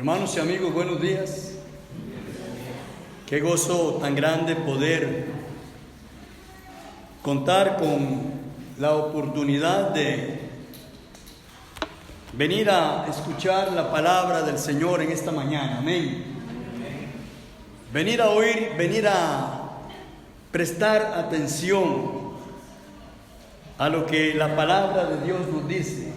Hermanos y amigos, buenos días. Qué gozo tan grande poder contar con la oportunidad de venir a escuchar la palabra del Señor en esta mañana. Amén. Venir a oír, venir a prestar atención a lo que la palabra de Dios nos dice.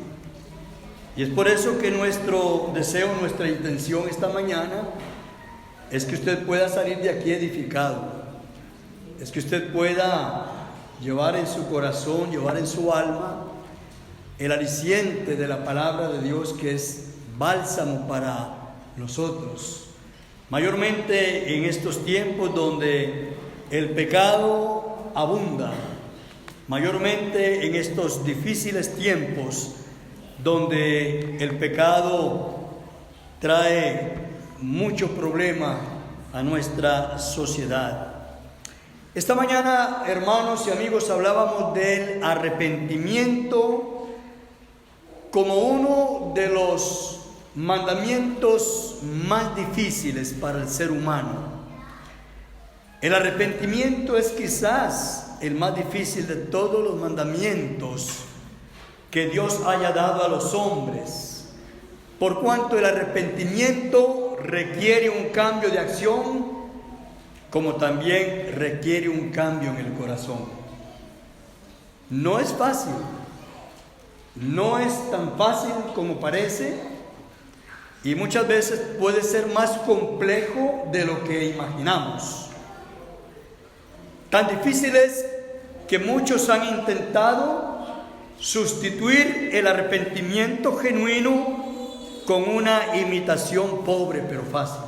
Y es por eso que nuestro deseo, nuestra intención esta mañana es que usted pueda salir de aquí edificado, es que usted pueda llevar en su corazón, llevar en su alma el aliciente de la palabra de Dios, que es bálsamo para nosotros. Mayormente en estos tiempos donde el pecado abunda, mayormente en estos difíciles tiempos donde el pecado trae mucho problema a nuestra sociedad. Esta mañana, hermanos y amigos, hablábamos del arrepentimiento como uno de los mandamientos más difíciles para el ser humano. El arrepentimiento es quizás el más difícil de todos los mandamientos que Dios haya dado a los hombres, por cuanto el arrepentimiento requiere un cambio de acción, como también requiere un cambio en el corazón. No es fácil, no es tan fácil como parece, y muchas veces puede ser más complejo de lo que imaginamos. Tan difícil es que muchos han intentado sustituir el arrepentimiento genuino con una imitación pobre pero fácil.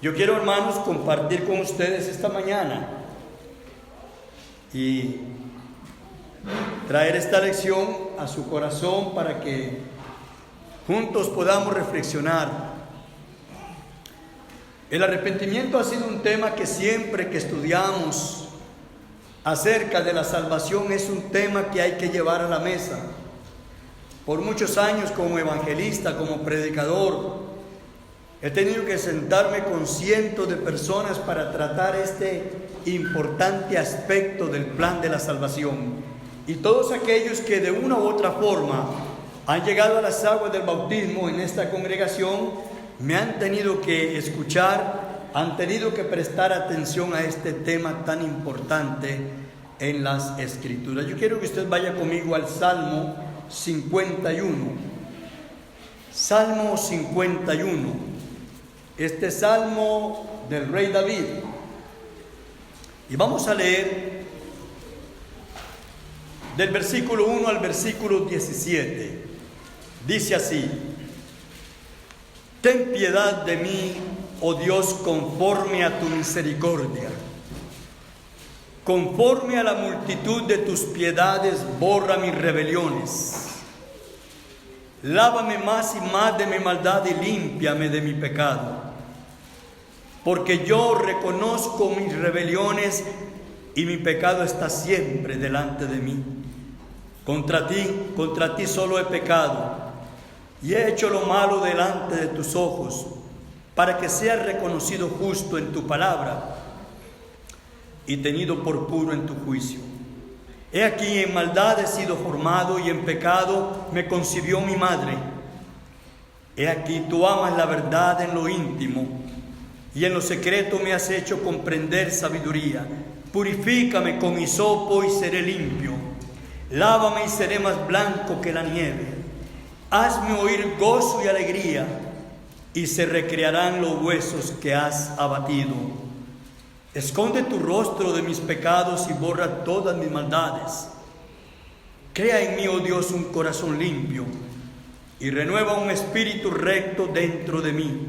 Yo quiero, hermanos, compartir con ustedes esta mañana y traer esta lección a su corazón para que juntos podamos reflexionar. El arrepentimiento ha sido un tema que siempre que estudiamos acerca de la salvación es un tema que hay que llevar a la mesa. Por muchos años como evangelista, como predicador, he tenido que sentarme con cientos de personas para tratar este importante aspecto del plan de la salvación. Y todos aquellos que de una u otra forma han llegado a las aguas del bautismo en esta congregación, me han tenido que escuchar, han tenido que prestar atención a este tema tan importante en las Escrituras. Yo quiero que usted vaya conmigo al Salmo 51. Salmo 51. Este salmo del rey David. Y vamos a leer del versículo 1 al versículo 17. Dice así: Ten piedad de mí, oh Dios, conforme a tu misericordia. Conforme a la multitud de tus piedades, borra mis rebeliones. Lávame más y más de mi maldad y límpiame de mi pecado. Porque yo reconozco mis rebeliones y mi pecado está siempre delante de mí. Contra ti solo he pecado y he hecho lo malo delante de tus ojos, para que seas reconocido justo en tu palabra y tenido por puro en tu juicio. He aquí, en maldad he sido formado y en pecado me concibió mi madre. He aquí, tú amas la verdad en lo íntimo y en lo secreto me has hecho comprender sabiduría. Purifícame con hisopo y seré limpio. Lávame y seré más blanco que la nieve. Hazme oír gozo y alegría, y se recrearán los huesos que has abatido. Esconde tu rostro de mis pecados y borra todas mis maldades. Crea en mí, oh Dios, un corazón limpio, y renueva un espíritu recto dentro de mí.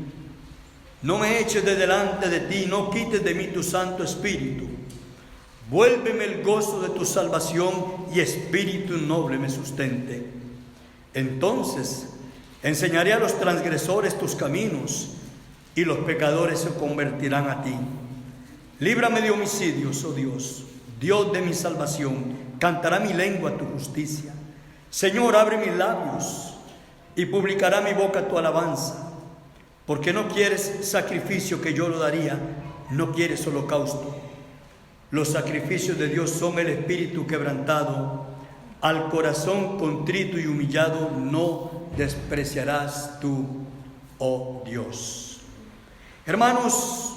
No me eches de delante de ti, no quites de mí tu Santo Espíritu. Vuélveme el gozo de tu salvación, y espíritu noble me sustente. Entonces enseñaré a los transgresores tus caminos, y los pecadores se convertirán a ti. Líbrame de homicidios, oh Dios, Dios de mi salvación. Cantará mi lengua tu justicia. Señor, abre mis labios, y publicará mi boca tu alabanza. Porque no quieres sacrificio que yo lo daría, no quieres holocausto. Los sacrificios de Dios son el espíritu quebrantado, al corazón contrito y humillado no despreciarás tú, oh Dios. Hermanos,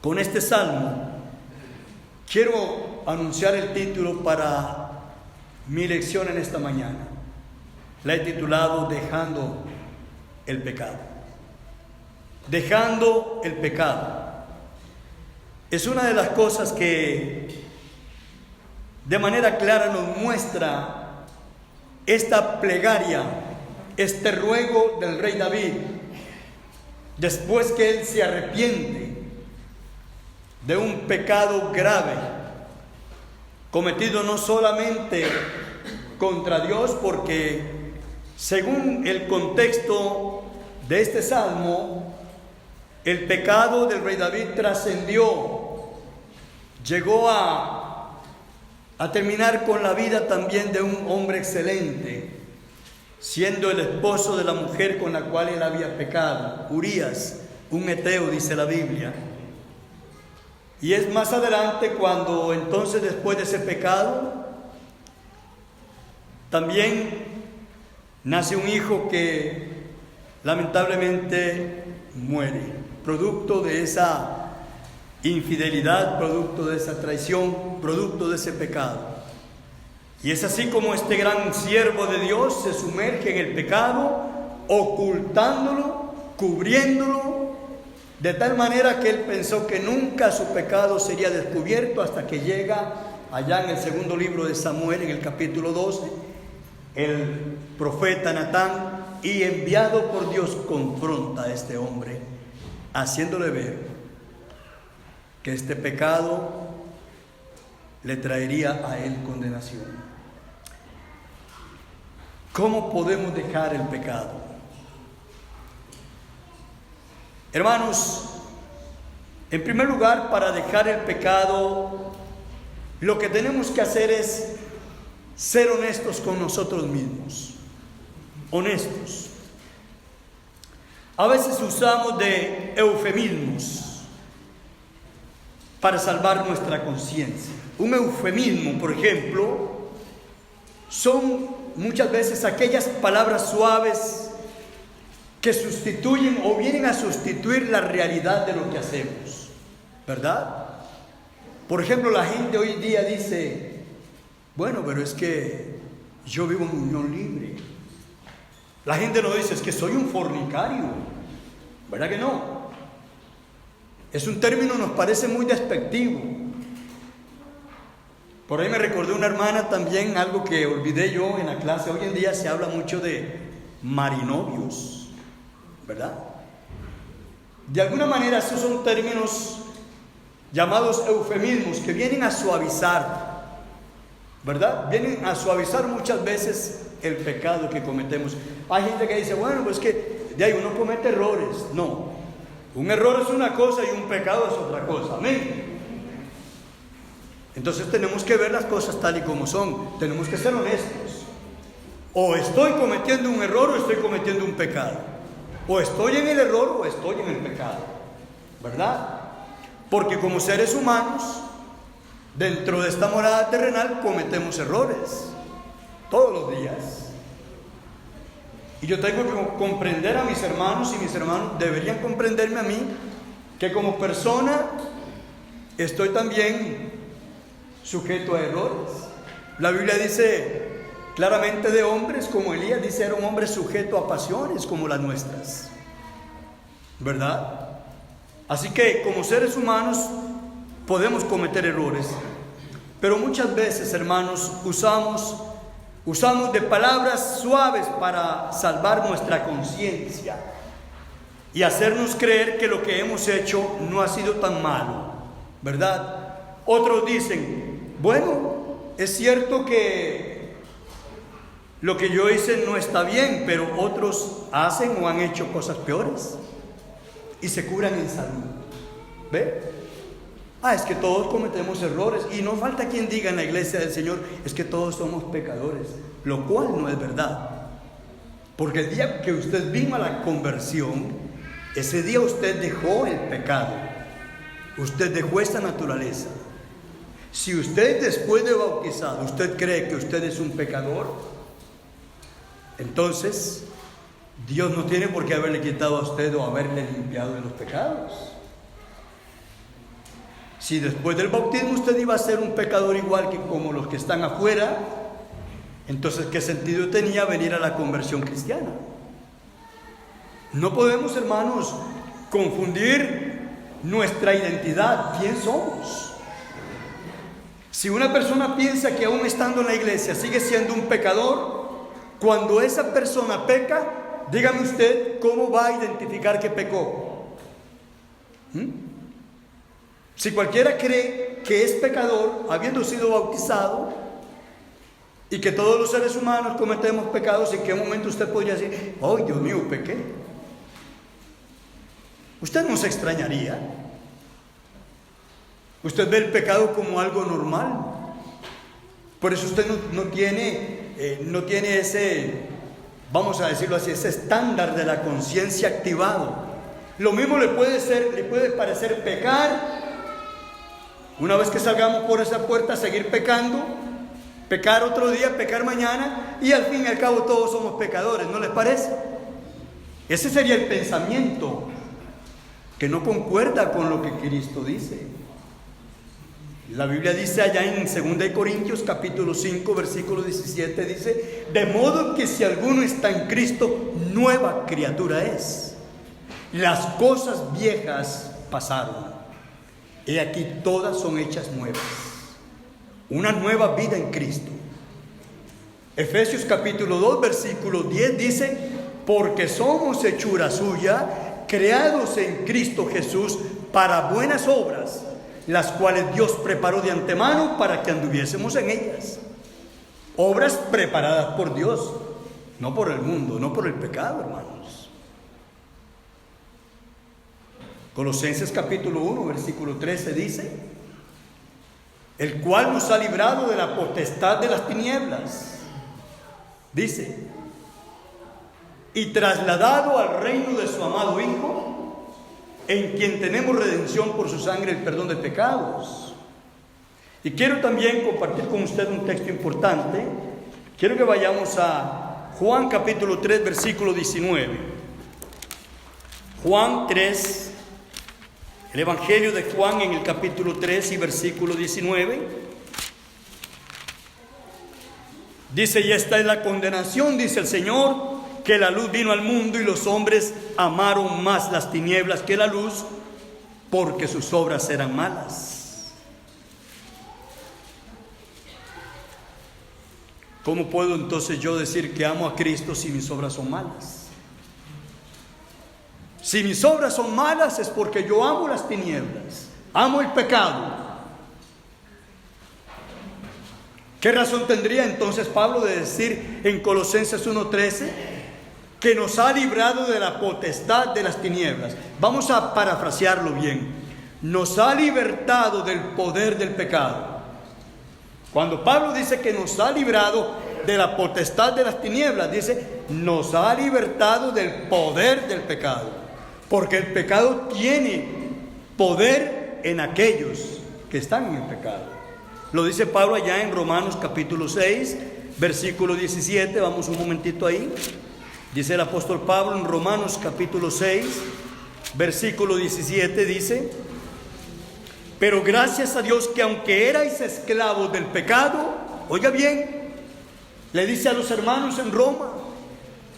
con este salmo quiero anunciar el título para mi lección en esta mañana. La he titulado Dejando el pecado. Dejando el pecado. Es una de las cosas que de manera clara nos muestra esta plegaria, este ruego del rey David, después que él se arrepiente de un pecado grave, cometido no solamente contra Dios, porque según el contexto de este salmo, el pecado del rey David trascendió, llegó a terminar con la vida también de un hombre excelente, siendo el esposo de la mujer con la cual él había pecado, Urías, un heteo, dice la Biblia. Y es más adelante cuando entonces, después de ese pecado, también nace un hijo que lamentablemente muere, producto de esa infidelidad, producto de esa traición, producto de ese pecado. Y es así como este gran siervo de Dios se sumerge en el pecado, ocultándolo, cubriéndolo, de tal manera que él pensó que nunca su pecado sería descubierto, hasta que llega allá en el segundo libro de Samuel, en el capítulo 12, el profeta Natán, y enviado por Dios confronta a este hombre, haciéndole ver que este pecado le traería a él condenación. ¿Cómo podemos dejar el pecado? Hermanos, en primer lugar, para dejar el pecado, lo que tenemos que hacer es ser honestos con nosotros mismos. Honestos. A veces usamos de eufemismos para salvar nuestra conciencia. Un eufemismo, por ejemplo, son muchas veces aquellas palabras suaves que sustituyen o vienen a sustituir la realidad de lo que hacemos, ¿verdad? Por ejemplo, la gente hoy día dice: bueno, pero es que yo vivo en unión libre. La gente no dice: es que soy un fornicario, ¿verdad que no? Es un término, nos parece muy despectivo. Por ahí me recordé una hermana también, algo que olvidé yo en la clase. Hoy en día se habla mucho de marinovios, ¿verdad? De alguna manera esos son términos llamados eufemismos que vienen a suavizar, ¿verdad? Vienen a suavizar muchas veces el pecado que cometemos. Hay gente que dice: bueno, pues que de ahí uno comete errores. No, un error es una cosa y un pecado es otra cosa. Amén. Entonces tenemos que ver las cosas tal y como son. Tenemos que ser honestos. O estoy cometiendo un error o estoy cometiendo un pecado. O estoy en el error o estoy en el pecado, ¿verdad? Porque como seres humanos, dentro de esta morada terrenal, cometemos errores todos los días. Y yo tengo que comprender a mis hermanos, y mis hermanos deberían comprenderme a mí, que como persona estoy también sujeto a errores. La Biblia dice claramente de hombres como Elías, dice: era un hombre sujeto a pasiones como las nuestras, ¿verdad? Así que como seres humanos podemos cometer errores, pero muchas veces, hermanos, usamos de palabras suaves para salvar nuestra conciencia y hacernos creer que lo que hemos hecho no ha sido tan malo, ¿verdad? Otros dicen: bueno, es cierto que lo que yo hice no está bien, pero otros hacen o han hecho cosas peores y se curan en salud. ¿Ve? Es que todos cometemos errores, y no falta quien diga en la iglesia del Señor: es que todos somos pecadores, lo cual no es verdad. Porque el día que usted vino a la conversión, ese día usted dejó el pecado. Usted dejó esa naturaleza. Si usted después de bautizado, usted cree que usted es un pecador, entonces Dios no tiene por qué haberle quitado a usted o haberle limpiado de los pecados. Si después del bautismo usted iba a ser un pecador igual que como los que están afuera, entonces ¿qué sentido tenía venir a la conversión cristiana? No podemos, hermanos, confundir nuestra identidad. ¿Quién somos? Si una persona piensa que aún estando en la iglesia sigue siendo un pecador, cuando esa persona peca, dígame usted cómo va a identificar que pecó. Si cualquiera cree que es pecador, habiendo sido bautizado, y que todos los seres humanos cometemos pecados, ¿en qué momento usted podría decir, oh Dios mío, pequé? Usted no se extrañaría. Usted ve el pecado como algo normal. Por eso usted no tiene ese, vamos a decirlo así, ese estándar de la conciencia activado. Lo mismo le puede parecer pecar. Una vez que salgamos por esa puerta, seguir pecando, pecar otro día, pecar mañana, y al fin y al cabo todos somos pecadores, ¿no les parece? Ese sería el pensamiento que no concuerda con lo que Cristo dice. La Biblia dice allá en 2 Corintios capítulo 5 versículo 17, dice, de modo que si alguno está en Cristo, nueva criatura es. Las cosas viejas pasaron, he aquí todas son hechas nuevas. Una nueva vida en Cristo. Efesios capítulo 2 versículo 10 dice, porque somos hechura suya, creados en Cristo Jesús para buenas obras, las cuales Dios preparó de antemano para que anduviésemos en ellas. Obras preparadas por Dios, no por el mundo, no por el pecado, hermanos. Colosenses capítulo 1 versículo 13 dice, el cual nos ha librado de la potestad de las tinieblas, dice, y trasladado al reino de su amado Hijo, en quien tenemos redención por su sangre, el perdón de pecados. Y quiero también compartir con usted un texto importante. Quiero que vayamos a Juan capítulo 3 versículo 19. Juan 3, el Evangelio de Juan en el capítulo 3 y versículo 19. Dice, y esta es la condenación, dice el Señor, que la luz vino al mundo y los hombres amaron más las tinieblas que la luz, porque sus obras eran malas. ¿Cómo puedo entonces yo decir que amo a Cristo si mis obras son malas? Si mis obras son malas es porque yo amo las tinieblas, amo el pecado. ¿Qué razón tendría entonces Pablo de decir en Colosenses 1:13 que nos ha librado de la potestad de las tinieblas? Vamos a parafrasearlo bien. Nos ha libertado del poder del pecado. Cuando Pablo dice que nos ha librado de la potestad de las tinieblas, dice, nos ha libertado del poder del pecado. Porque el pecado tiene poder en aquellos que están en el pecado. Lo dice Pablo allá en Romanos capítulo 6, versículo 17. Vamos un momentito ahí. Dice el apóstol Pablo en Romanos capítulo 6, versículo 17, dice, pero gracias a Dios que aunque erais esclavos del pecado, oiga bien, le dice a los hermanos en Roma,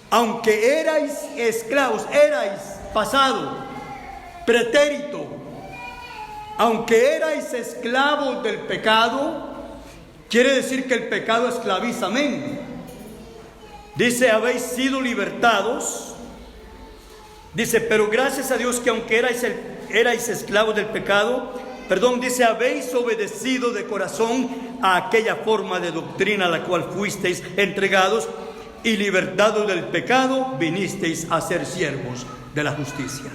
aunque erais esclavos, erais pasado, pretérito, aunque erais esclavos del pecado, quiere decir que el pecado esclaviza, amén. Dice, habéis sido libertados. Dice, pero gracias a Dios que aunque erais esclavos del pecado, dice, habéis obedecido de corazón a aquella forma de doctrina a la cual fuisteis entregados, y libertados del pecado, vinisteis a ser siervos de la justicia.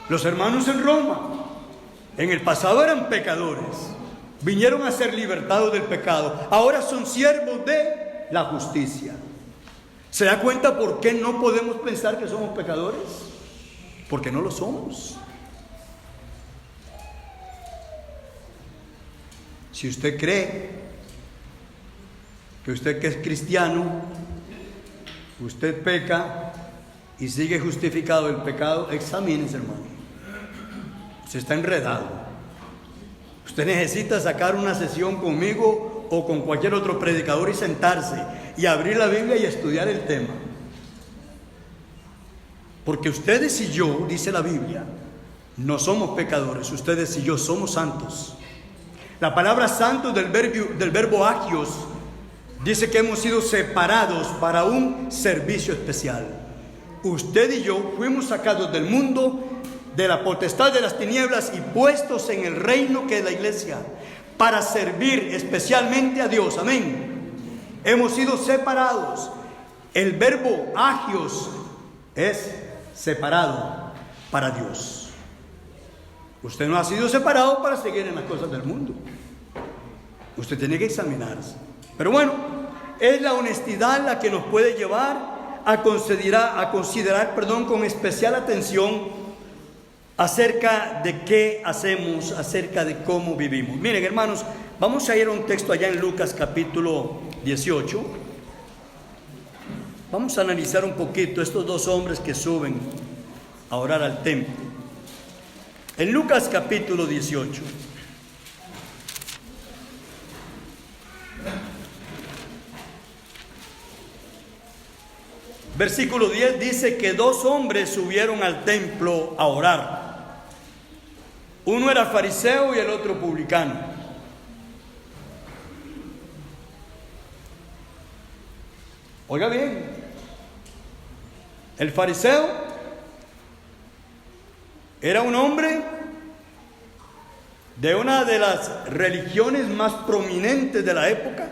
Los hermanos en Roma, en el pasado eran pecadores, vinieron a ser libertados del pecado, ahora son siervos de la justicia. ¿Se da cuenta por qué no podemos pensar que somos pecadores? Porque no lo somos. Si usted cree que usted que es cristiano, usted peca y sigue justificado el pecado, examínese, hermano. Usted está enredado. Usted necesita sacar una sesión conmigo o con cualquier otro predicador y sentarse y abrir la Biblia y estudiar el tema. Porque ustedes y yo, dice la Biblia, no somos pecadores. Ustedes y yo somos santos. La palabra santo del verbo agios dice que hemos sido separados para un servicio especial. Usted y yo fuimos sacados del mundo, de la potestad de las tinieblas y puestos en el reino que es la iglesia, para servir especialmente a Dios. Amén. Hemos sido separados. El verbo agios es separado para Dios. Usted no ha sido separado para seguir en las cosas del mundo. Usted tiene que examinarse. Pero bueno, es la honestidad la que nos puede llevar a considerar, con especial atención acerca de qué hacemos, acerca de cómo vivimos. Miren, hermanos, vamos a ir a un texto allá en Lucas capítulo 18. Vamos a analizar un poquito estos dos hombres que suben a orar al templo. En Lucas capítulo 18. Versículo 10 dice que dos hombres subieron al templo a orar. Uno era fariseo y el otro publicano. Oiga bien, el fariseo era un hombre de una de las religiones más prominentes de la época,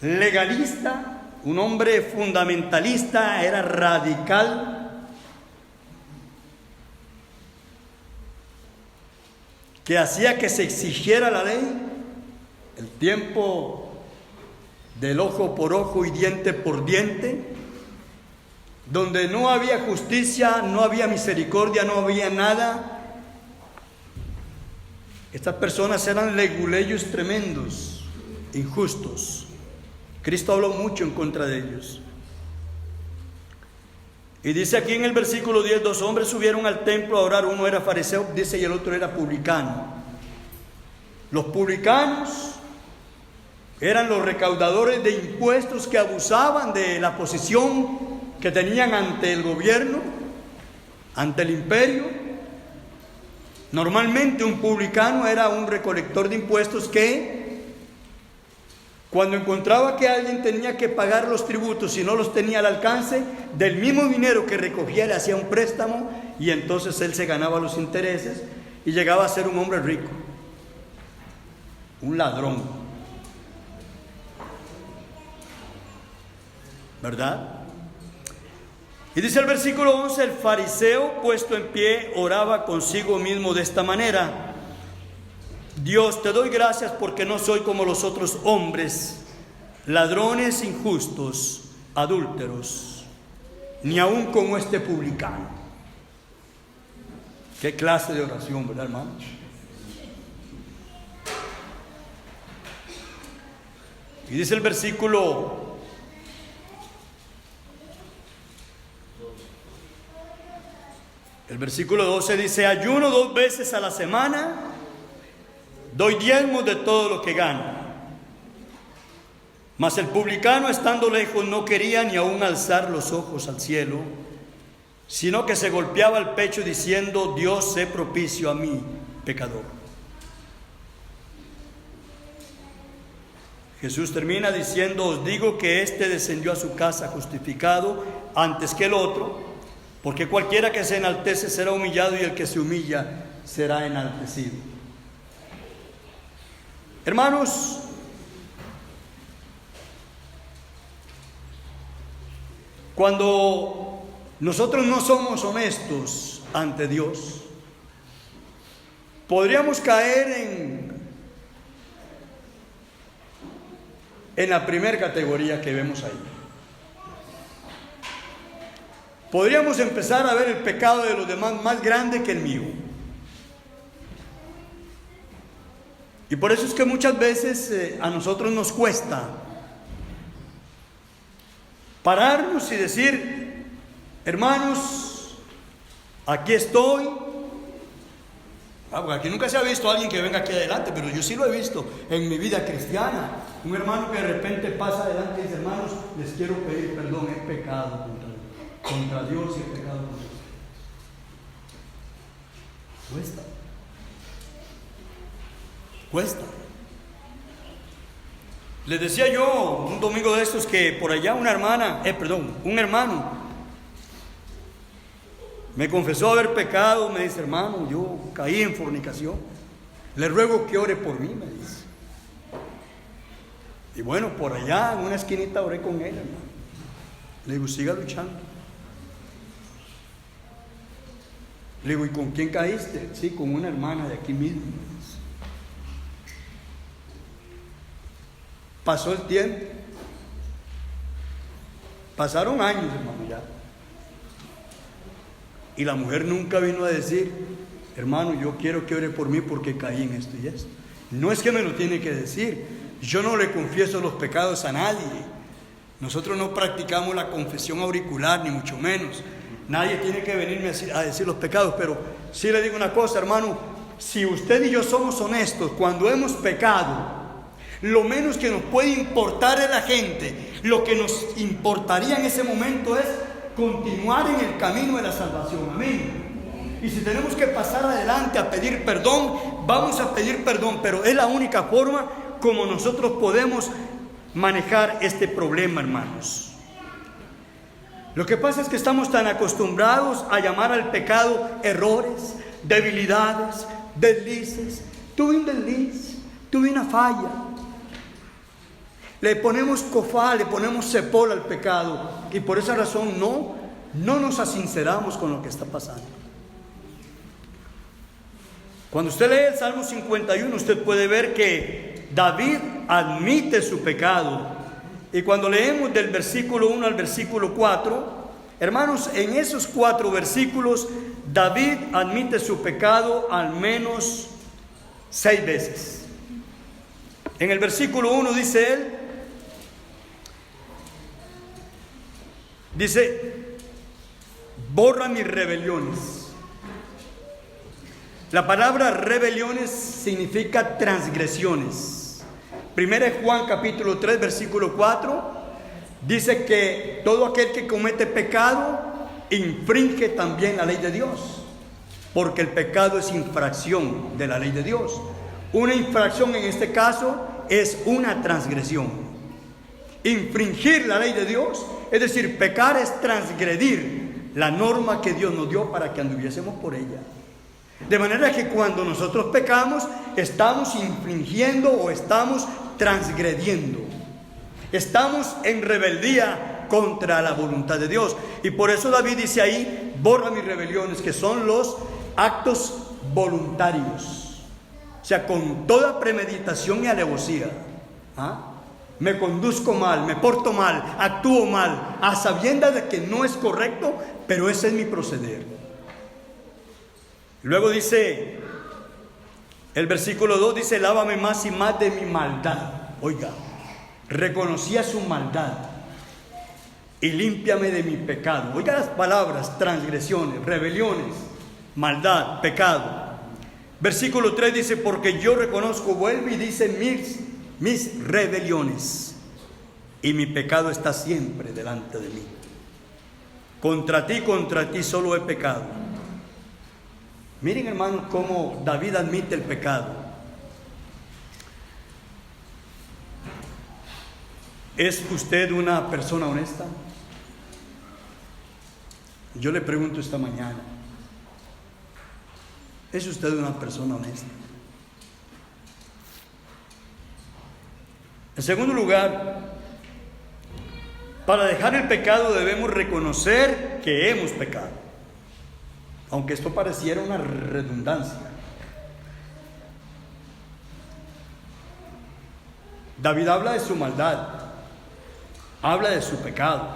legalista, un hombre fundamentalista, era radical, que hacía que se exigiera la ley, el tiempo del ojo por ojo y diente por diente, donde no había justicia, no había misericordia, no había nada. Estas personas eran leguleyos tremendos, injustos. Cristo habló mucho en contra de ellos. Y dice aquí en el versículo 10, dos hombres subieron al templo a orar, uno era fariseo, dice, y el otro era publicano. Los publicanos eran los recaudadores de impuestos que abusaban de la posición que tenían ante el gobierno, ante el imperio. Normalmente un publicano era un recolector de impuestos que, cuando encontraba que alguien tenía que pagar los tributos y no los tenía al alcance, del mismo dinero que recogía le hacía un préstamo y entonces él se ganaba los intereses y llegaba a ser un hombre rico, un ladrón, ¿verdad? Y dice el versículo 11, el fariseo puesto en pie oraba consigo mismo de esta manera: Dios, te doy gracias porque no soy como los otros hombres, ladrones, injustos, adúlteros, ni aún como este publicano. Qué clase de oración, ¿verdad, hermanos? Y dice el versículo 12 dice: ayuno 2 veces a la semana, doy diezmos de todo lo que gano. Mas el publicano, estando lejos, no quería ni aún alzar los ojos al cielo, sino que se golpeaba el pecho diciendo: Dios, sé propicio a mí, pecador. Jesús termina diciendo: os digo que éste descendió a su casa justificado antes que el otro, porque cualquiera que se enaltece será humillado y el que se humilla será enaltecido. Hermanos, cuando nosotros no somos honestos ante Dios, podríamos caer en la primera categoría que vemos ahí. podríamos empezar a ver el pecado de los demás más grande que el mío. Y por eso es que muchas veces a nosotros nos cuesta pararnos y decir: hermanos, aquí estoy. Porque aquí nunca se ha visto a alguien que venga aquí adelante, pero yo sí lo he visto en mi vida cristiana. Un hermano que de repente pasa adelante y dice: hermanos, les quiero pedir perdón, he pecado contra Dios y he pecado contra ustedes. Cuesta. Les decía yo un domingo de estos que por allá un hermano me confesó haber pecado. Me dice: hermano, yo caí en fornicación, le ruego que ore por mí, me dice. Y bueno, por allá en una esquinita oré con él, hermano. Le digo: siga luchando. Le digo: ¿y con quién caíste? Sí, con una hermana de aquí mismo. Pasó el tiempo, pasaron años, hermano, ya. Y la mujer nunca vino a decir: hermano, yo quiero que ore por mí porque caí en esto y esto. No es que me lo tiene que decir. Yo no le confieso los pecados a nadie. Nosotros no practicamos la confesión auricular, ni mucho menos. Nadie tiene que venirme a decir los pecados. Pero sí le digo una cosa, hermano: si usted y yo somos honestos, cuando hemos pecado, lo menos que nos puede importar es la gente. Lo que nos importaría en ese momento es continuar en el camino de la salvación. Amén. Y si tenemos que pasar adelante a pedir perdón, vamos a pedir perdón. Pero es la única forma como nosotros podemos manejar este problema, hermanos. Lo que pasa es que estamos tan acostumbrados a llamar al pecado errores, debilidades, deslices. Tuve un desliz, tuve una falla. Le ponemos cofá, le ponemos cepol al pecado, y por esa razón no nos asinceramos con lo que está pasando. Cuando usted lee el Salmo 51, usted puede ver que David admite su pecado. Y cuando leemos del versículo 1 al versículo 4, hermanos, en esos 4 versículos, David admite su pecado al menos 6 veces. En el versículo 1 dice él: borra mis rebeliones. La palabra rebeliones significa transgresiones. Primera de Juan capítulo 3 versículo 4 dice que todo aquel que comete pecado infringe también la ley de Dios, porque el pecado es infracción de la ley de Dios. Una infracción en este caso es una transgresión. Infringir la ley de Dios, es decir, pecar es transgredir la norma que Dios nos dio para que anduviésemos por ella. De manera que cuando nosotros pecamos, estamos infringiendo o estamos transgrediendo. Estamos en rebeldía contra la voluntad de Dios. Y por eso David dice ahí: borra mis rebeliones, que son los actos voluntarios. O sea, con toda premeditación y alevosía. Me conduzco mal, me porto mal, actúo mal, a sabiendas de que no es correcto, pero ese es mi proceder. Luego dice, el versículo 2 dice: lávame más y más de mi maldad. Oiga, reconocía su maldad y límpiame de mi pecado. Oiga las palabras: transgresiones, rebeliones, maldad, pecado. Versículo 3 dice: porque yo reconozco, vuelve y dice, mis rebeliones, y mi pecado está siempre delante de mí. Contra ti solo he pecado. Miren, hermanos, cómo David admite el pecado. ¿Es usted una persona honesta? Yo le pregunto esta mañana: ¿es usted una persona honesta? En segundo lugar, para dejar el pecado debemos reconocer que hemos pecado, aunque esto pareciera una redundancia. David habla de su maldad, habla de su pecado.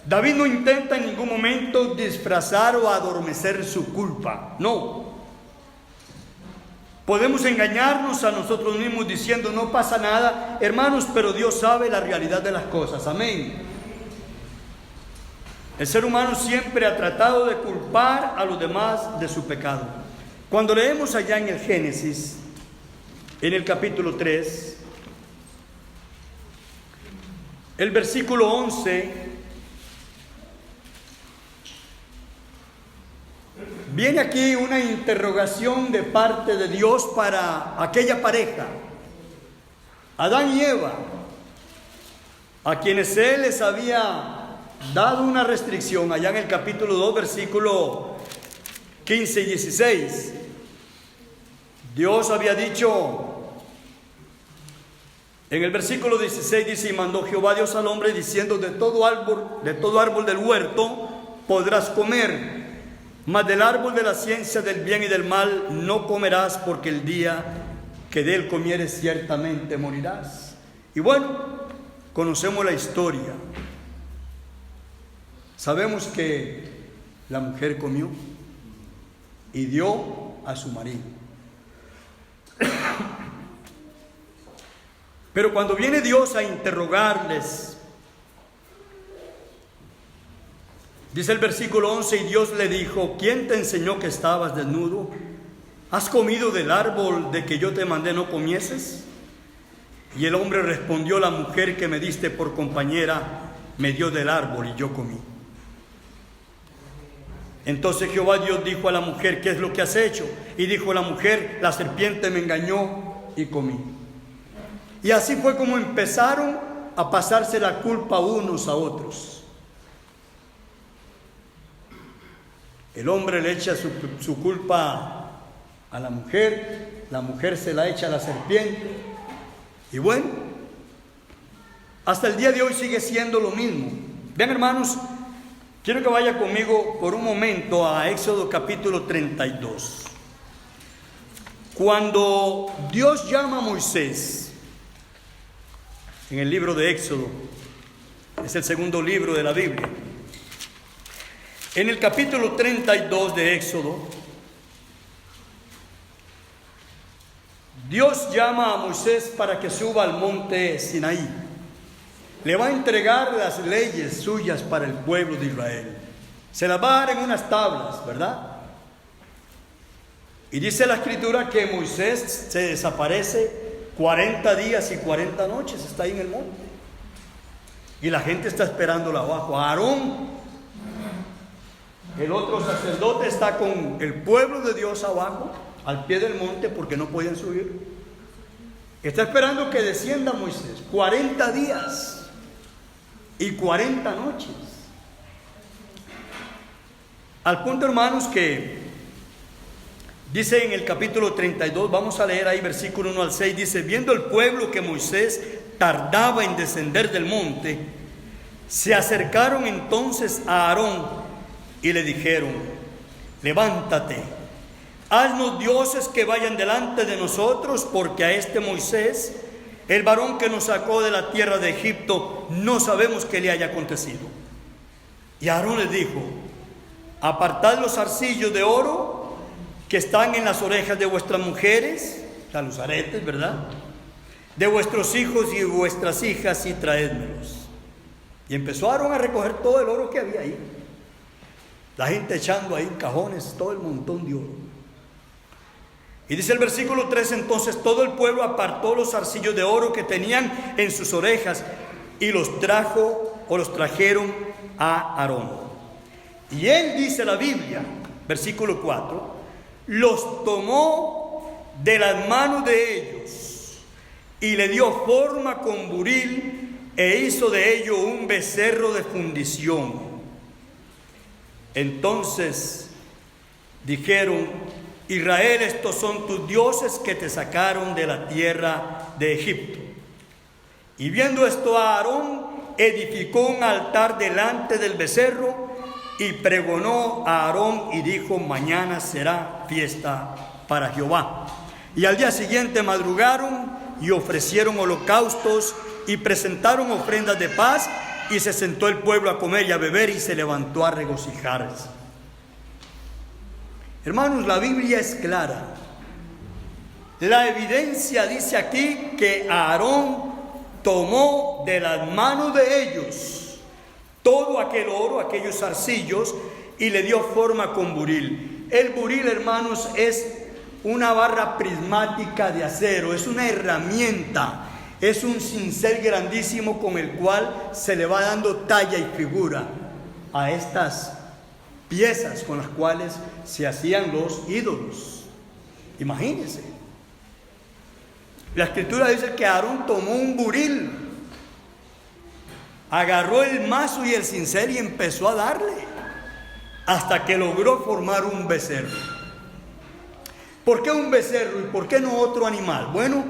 David no intenta en ningún momento disfrazar o adormecer su culpa, no. Podemos engañarnos a nosotros mismos diciendo no pasa nada, hermanos, pero Dios sabe la realidad de las cosas, amén. El ser humano siempre ha tratado de culpar a los demás de su pecado. Cuando leemos allá en el Génesis, en el capítulo 3, el versículo 11, viene aquí una interrogación de parte de Dios para aquella pareja, Adán y Eva, a quienes Él les había dado una restricción allá en el capítulo 2, versículo 15 y 16. Dios había dicho, en el versículo 16 dice: y mandó Jehová Dios al hombre diciendo: de todo árbol del huerto podrás comer, mas del árbol de la ciencia del bien y del mal no comerás, porque el día que de él comieres ciertamente morirás. Y bueno, conocemos la historia. Sabemos que la mujer comió y dio a su marido. Pero cuando viene Dios a interrogarles, dice el versículo 11: y Dios le dijo: ¿quién te enseñó que estabas desnudo? ¿Has comido del árbol de que yo te mandé no comieses? Y el hombre respondió: la mujer que me diste por compañera me dio del árbol y yo comí. Entonces Jehová Dios dijo a la mujer: ¿qué es lo que has hecho? Y dijo la mujer: la serpiente me engañó y comí. Y así fue como empezaron a pasarse la culpa unos a otros. El hombre le echa su culpa a la mujer se la echa a la serpiente. Y bueno, hasta el día de hoy sigue siendo lo mismo. Vean, hermanos, quiero que vaya conmigo por un momento a Éxodo capítulo 32. Cuando Dios llama a Moisés, en el libro de Éxodo, es el segundo libro de la Biblia, en el capítulo 32 de Éxodo, Dios llama a Moisés para que suba al monte Sinaí. Le va a entregar las leyes suyas para el pueblo de Israel. Se las va a dar en unas tablas, ¿verdad? Y dice la escritura que Moisés se desaparece 40 días y 40 noches, está ahí en el monte. Y la gente está esperándolo abajo. Aarón, el otro sacerdote, está con el pueblo de Dios abajo, al pie del monte, porque no podían subir. Está esperando que descienda Moisés. 40 días y 40 noches. Al punto, hermanos, que dice en el capítulo 32, vamos a leer ahí versículo 1 al 6, dice: viendo el pueblo que Moisés tardaba en descender del monte, se acercaron entonces a Aarón y le dijeron: levántate, haznos dioses que vayan delante de nosotros, porque a este Moisés, el varón que nos sacó de la tierra de Egipto, no sabemos qué le haya acontecido. Y Aarón les dijo: apartad los zarcillos de oro que están en las orejas de vuestras mujeres, o sea, los aretes, ¿verdad?, de vuestros hijos y vuestras hijas, y traédmelos. Y empezó Aarón a recoger todo el oro que había ahí. La gente echando ahí en cajones todo el montón de oro. Y dice el versículo 3: entonces todo el pueblo apartó los zarcillos de oro que tenían en sus orejas y los trajeron a Aarón. Y él, dice la Biblia, versículo 4, los tomó de las manos de ellos y le dio forma con buril e hizo de ello un becerro de fundición. Entonces dijeron: Israel, estos son tus dioses que te sacaron de la tierra de Egipto. Y viendo esto, Aarón edificó un altar delante del becerro y pregonó a Aarón y dijo: mañana será fiesta para Jehová. Y al día siguiente madrugaron y ofrecieron holocaustos y presentaron ofrendas de paz Y se sentó el pueblo a comer y a beber y se levantó a regocijarse. Hermanos, la Biblia es clara. La evidencia dice aquí que Aarón tomó de las manos de ellos todo aquel oro, aquellos arcillos, y le dio forma con buril. El buril, hermanos, es una barra prismática de acero, es una herramienta, es un cincel grandísimo con el cual se le va dando talla y figura a estas piezas con las cuales se hacían los ídolos. Imagínense. La escritura dice que Aarón tomó un buril, agarró el mazo y el cincel y empezó a darle hasta que logró formar un becerro. ¿Por qué un becerro y por qué no otro animal? Bueno,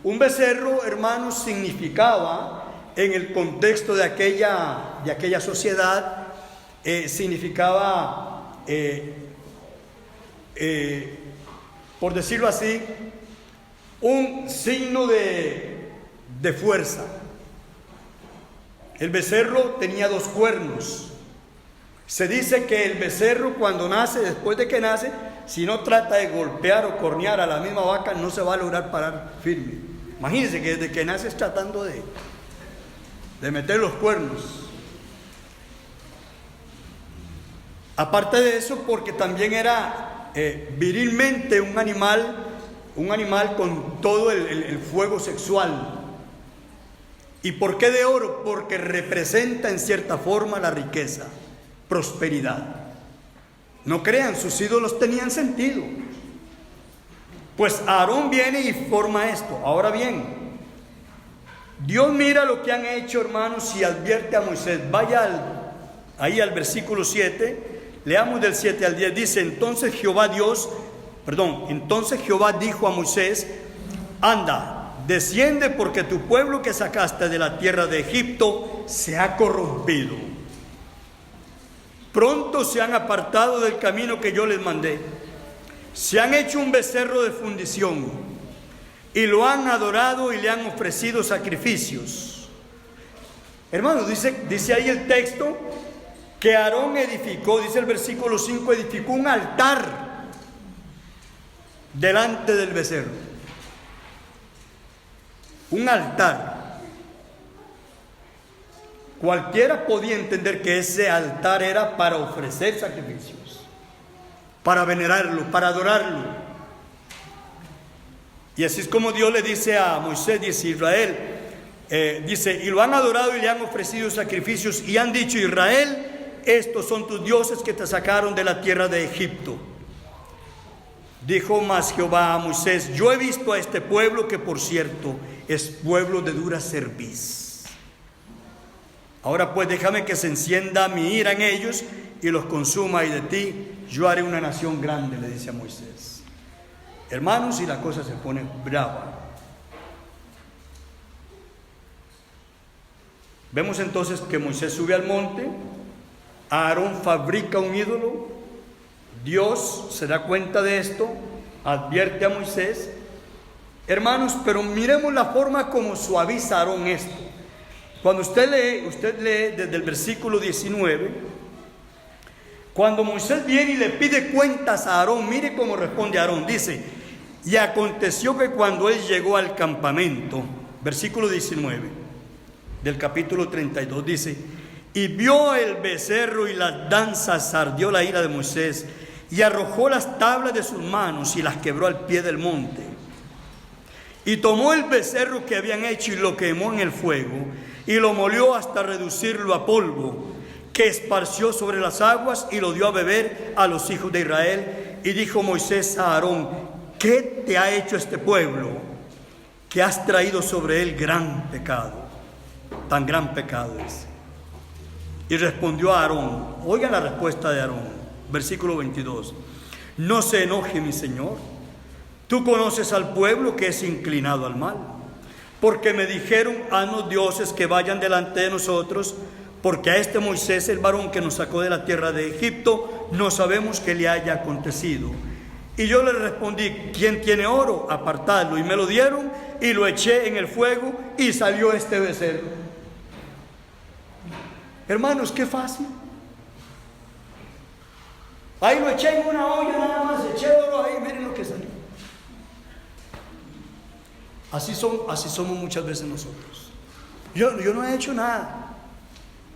un becerro, hermanos, significaba en el contexto de aquella sociedad, significaba, por decirlo así, un signo de fuerza. El becerro tenía 2 cuernos. Se dice que el becerro, cuando nace, después de que nace, si no trata de golpear o cornear a la misma vaca, no se va a lograr parar firme. Imagínense que desde que nace es tratando de meter los cuernos. Aparte de eso, porque también era virilmente un animal con todo el fuego sexual. ¿Y por qué de oro? Porque representa en cierta forma la riqueza, prosperidad. No crean, sus ídolos tenían sentido. Pues Aarón viene y forma esto. Ahora bien, Dios mira lo que han hecho, hermanos, y advierte a Moisés. Vaya ahí al versículo 7, leamos del 7 al 10. Dice, entonces Jehová dijo a Moisés: anda, desciende, porque tu pueblo que sacaste de la tierra de Egipto se ha corrompido. Pronto se han apartado del camino que yo les mandé. Se han hecho un becerro de fundición y lo han adorado y le han ofrecido sacrificios. Hermanos, dice ahí el texto que Aarón edificó, dice el versículo 5, edificó un altar delante del becerro. Un altar. Cualquiera podía entender que ese altar era para ofrecer sacrificios, para venerarlo, para adorarlo. Y así es como Dios le dice a Moisés, dice Israel, dice, y lo han adorado y le han ofrecido sacrificios y han dicho: Israel, estos son tus dioses que te sacaron de la tierra de Egipto. Dijo más Jehová a Moisés: yo he visto a este pueblo, que por cierto es pueblo de dura cerviz. Ahora pues déjame que se encienda mi ira en ellos y los consuma, y de ti yo haré una nación grande, le dice a Moisés. Hermanos, y la cosa se pone brava. Vemos entonces que Moisés sube al monte, Aarón fabrica un ídolo, Dios se da cuenta de esto, advierte a Moisés. Hermanos, pero miremos la forma como suaviza Aarón esto. Cuando usted lee desde el versículo 19, cuando Moisés viene y le pide cuentas a Aarón, mire cómo responde Aarón. Dice: y aconteció que cuando él llegó al campamento, versículo 19 del capítulo 32, dice: y vio el becerro y las danzas, ardió la ira de Moisés, y arrojó las tablas de sus manos y las quebró al pie del monte. Y tomó el becerro que habían hecho y lo quemó en el fuego, y lo molió hasta reducirlo a polvo, que esparció sobre las aguas, y lo dio a beber a los hijos de Israel. Y dijo Moisés a Aarón: ¿qué te ha hecho este pueblo, que has traído sobre él gran pecado? Tan gran pecado es. Y respondió a Aarón, oiga la respuesta de Aarón, versículo 22: no se enoje mi señor, tú conoces al pueblo que es inclinado al mal, porque me dijeron: haznos dioses que vayan delante de nosotros, porque a este Moisés, el varón que nos sacó de la tierra de Egipto, no sabemos qué le haya acontecido. Y yo le respondí: ¿quién tiene oro? Apartadlo. Y me lo dieron, y lo eché en el fuego, y salió este becerro. Hermanos, qué fácil. Ahí lo eché en una olla nada más, eché oro ahí, miren lo que salió. Así somos muchas veces nosotros. Yo no he hecho nada.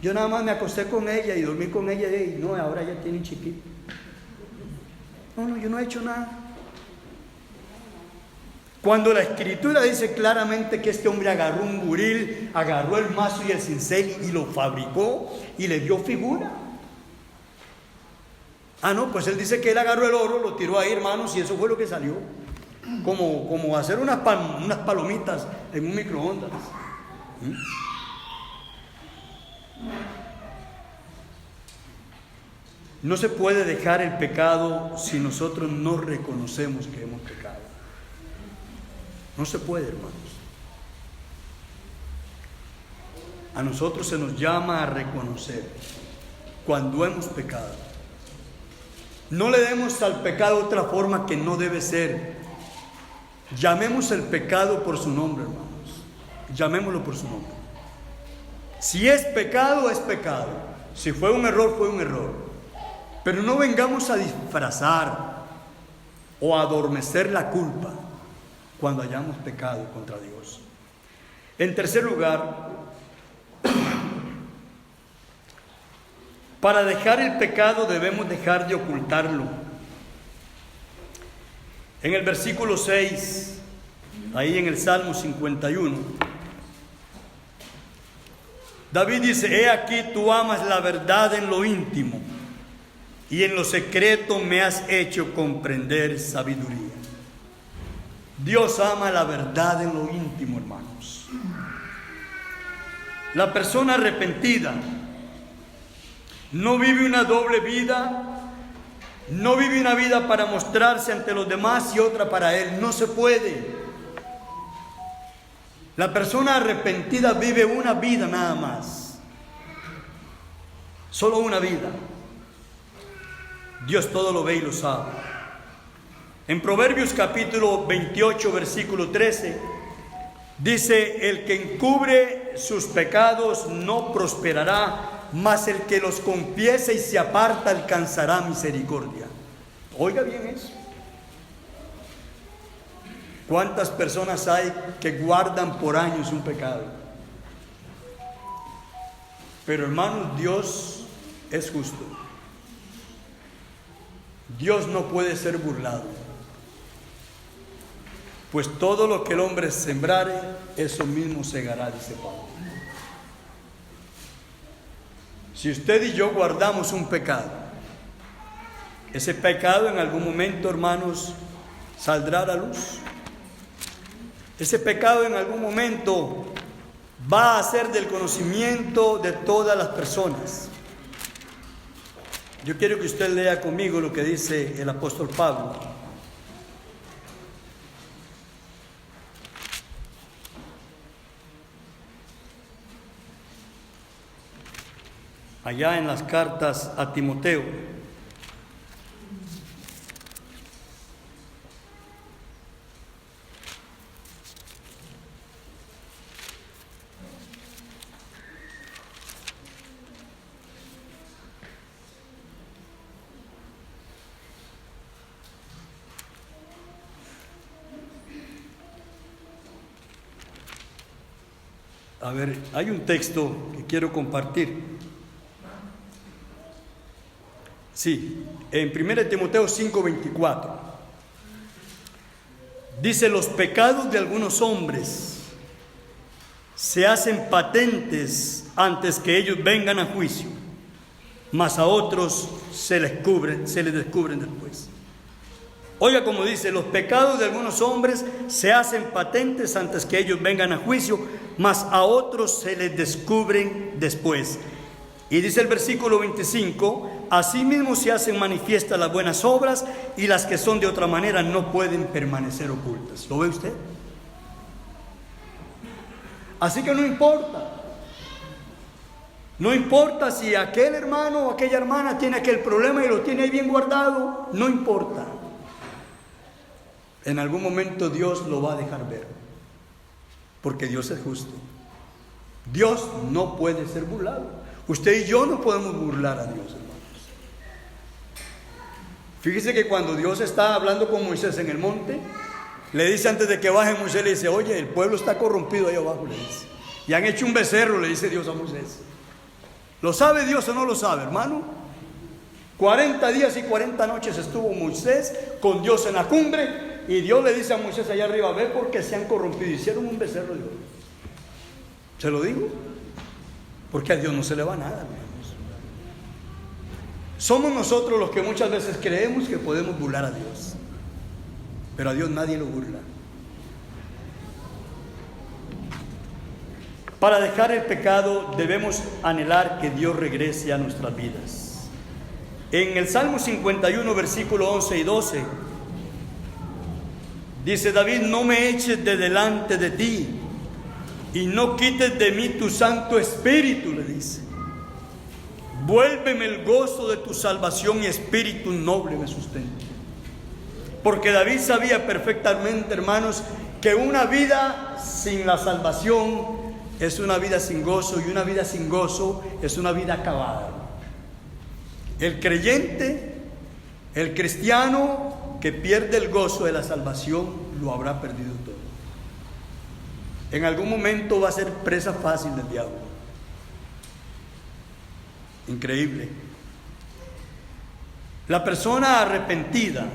Yo nada más me acosté con ella y dormí con ella y no, ahora ya tiene un chiquito. No, yo no he hecho nada. Cuando la escritura dice claramente que este hombre agarró un buril, agarró el mazo y el cincel y lo fabricó y le dio figura. No, pues él dice que él agarró el oro, lo tiró ahí, hermanos, y eso fue lo que salió. Como hacer unas palomitas en un microondas. No se puede dejar el pecado si nosotros no reconocemos que hemos pecado. No se puede, hermanos. A nosotros se nos llama a reconocer cuando hemos pecado. No le demos al pecado otra forma que no debe ser. Llamemos el pecado por su nombre, hermanos. Llamémoslo por su nombre. Si es pecado, es pecado. Si fue un error, fue un error. Pero no vengamos a disfrazar o a adormecer la culpa cuando hayamos pecado contra Dios. En tercer lugar, para dejar el pecado debemos dejar de ocultarlo. En el versículo 6, ahí en el Salmo 51, David dice: he aquí tú amas la verdad en lo íntimo, y en lo secreto me has hecho comprender sabiduría. Dios ama la verdad en lo íntimo, hermanos. La persona arrepentida no vive una doble vida, no vive una vida para mostrarse ante los demás y otra para Él. No se puede. La persona arrepentida vive una vida nada más. Solo una vida. Dios todo lo ve y lo sabe. En Proverbios capítulo 28, versículo 13, dice: el que encubre sus pecados no prosperará, mas el que los confiese y se aparta alcanzará misericordia. Oiga bien eso. ¿Cuántas personas hay que guardan por años un pecado? Pero hermanos, Dios es justo. Dios no puede ser burlado. Pues todo lo que el hombre sembrare, eso mismo segará, dice Pablo. Si usted y yo guardamos un pecado, ese pecado en algún momento, hermanos, saldrá a la luz. Ese pecado en algún momento va a ser del conocimiento de todas las personas. Yo quiero que usted lea conmigo lo que dice el apóstol Pablo. Allá en las cartas a Timoteo. A ver, hay un texto que quiero compartir. Sí, en 1 Timoteo 5:24 dice: los pecados de algunos hombres se hacen patentes antes que ellos vengan a juicio, mas a otros se les descubren después. Oiga como dice: los pecados de algunos hombres se hacen patentes antes que ellos vengan a juicio, mas a otros se les descubren después. Y dice el versículo 25: asimismo se hacen manifiestas las buenas obras, y las que son de otra manera no pueden permanecer ocultas. ¿Lo ve usted? Así que no importa. No importa si aquel hermano o aquella hermana tiene aquel problema y lo tiene ahí bien guardado. No importa. En algún momento Dios lo va a dejar ver, porque Dios es justo. Dios no puede ser burlado. Usted y yo no podemos burlar a Dios, hermanos. Fíjese que cuando Dios está hablando con Moisés en el monte, le dice antes de que baje Moisés, le dice: oye, el pueblo está corrompido ahí abajo, le dice. Y han hecho un becerro, le dice Dios a Moisés. ¿Lo sabe Dios o no lo sabe, hermano? 40 días y 40 noches estuvo Moisés con Dios en la cumbre, y Dios le dice a Moisés allá arriba: ve porque se han corrompido, hicieron un becerro de oro. ¿Se lo digo? Porque a Dios no se le va nada, hermanos. Somos nosotros los que muchas veces creemos que podemos burlar a Dios, pero a Dios nadie lo burla. Para dejar el pecado debemos anhelar que Dios regrese a nuestras vidas. En el Salmo 51, versículos 11 y 12, dice David: no me eches de delante de ti y no quites de mí tu Santo Espíritu, le dice. Vuélveme el gozo de tu salvación y espíritu noble me sustente. Porque David sabía perfectamente, hermanos, que una vida sin la salvación es una vida sin gozo, y una vida sin gozo es una vida acabada. El creyente, el cristiano que pierde el gozo de la salvación, lo habrá perdido todo. En algún momento va a ser presa fácil del diablo. Increíble. La persona arrepentida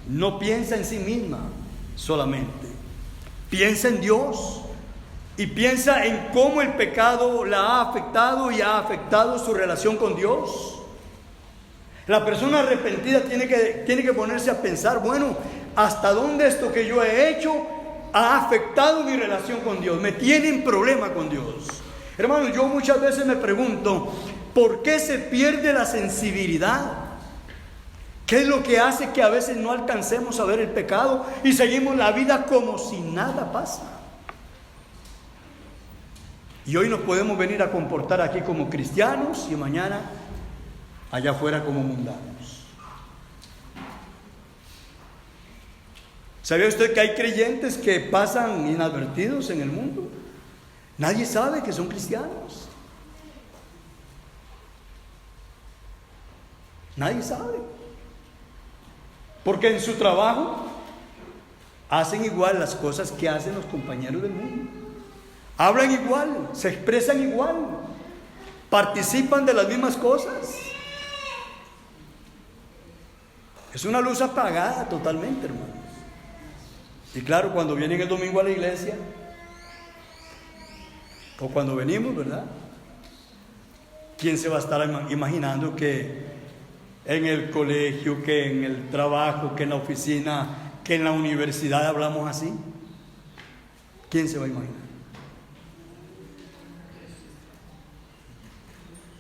no piensa en sí misma solamente, piensa en Dios y piensa en cómo el pecado la ha afectado y ha afectado su relación con Dios. La persona arrepentida tiene que ponerse a pensar: bueno, ¿hasta dónde esto que yo he hecho ha afectado mi relación con Dios? Me tiene en problema con Dios. Hermanos, yo muchas veces me pregunto: ¿por qué se pierde la sensibilidad? ¿Qué es lo que hace que a veces no alcancemos a ver el pecado y seguimos la vida como si nada pasa? Y hoy nos podemos venir a comportar aquí como cristianos y mañana allá afuera como mundanos. ¿Sabía usted que hay creyentes que pasan inadvertidos en el mundo? Nadie sabe que son cristianos. Nadie sabe. Porque en su trabajo hacen igual las cosas que hacen los compañeros del mundo. Hablan igual, se expresan igual, participan de las mismas cosas. Es una luz apagada totalmente, hermanos. Y claro, cuando vienen el domingo a la iglesia, o cuando venimos, ¿verdad? ¿Quién se va a estar imaginando que en el colegio, que en el trabajo, que en la oficina, que en la universidad hablamos así? ¿Quién se va a imaginar?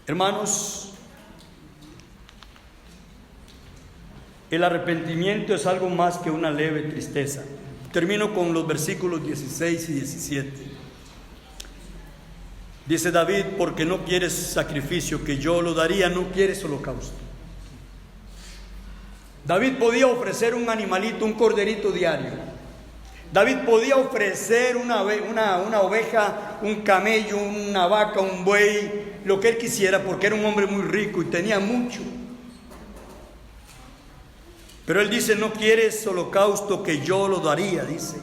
Hermanos, el arrepentimiento es algo más que una leve tristeza. Termino con los versículos 16 y 17. Dice David: porque no quieres sacrificio, que yo lo daría, no quieres holocausto. David podía ofrecer un animalito, un corderito diario. David podía ofrecer una oveja, un camello, una vaca, un buey, lo que él quisiera, porque era un hombre muy rico y tenía mucho. Pero él dice: no quieres holocausto, que yo lo daría, dice.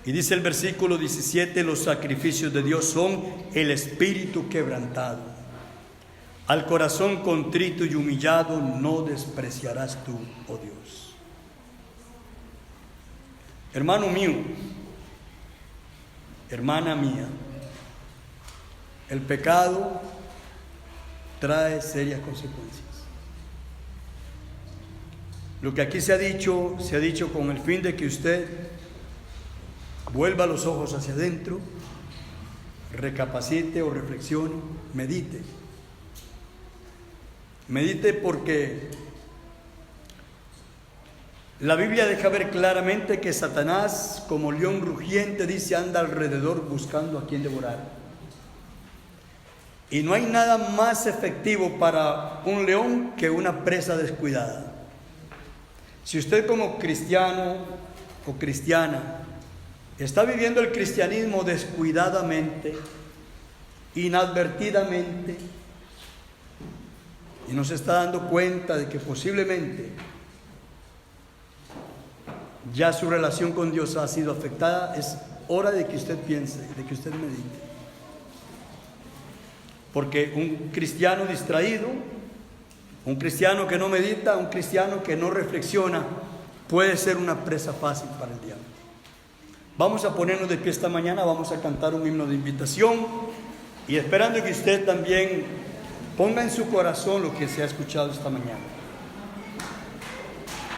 Y dice el versículo 17: los sacrificios de Dios son el espíritu quebrantado. Al corazón contrito y humillado no despreciarás tú, oh Dios. Hermano mío, hermana mía, el pecado trae serias consecuencias. Lo que aquí se ha dicho con el fin de que usted vuelva los ojos hacia adentro, recapacite o reflexione, medite. Medite, porque la Biblia deja ver claramente que Satanás, como león rugiente, dice, anda alrededor buscando a quien devorar. Y no hay nada más efectivo para un león que una presa descuidada. Si usted como cristiano o cristiana está viviendo el cristianismo descuidadamente, inadvertidamente y no se está dando cuenta de que posiblemente ya su relación con Dios ha sido afectada, es hora de que usted piense, de que usted medite. Porque un cristiano distraído, un cristiano que no medita, un cristiano que no reflexiona, puede ser una presa fácil para el diablo. Vamos a ponernos de pie esta mañana, vamos a cantar un himno de invitación y esperando que usted también ponga en su corazón lo que se ha escuchado esta mañana.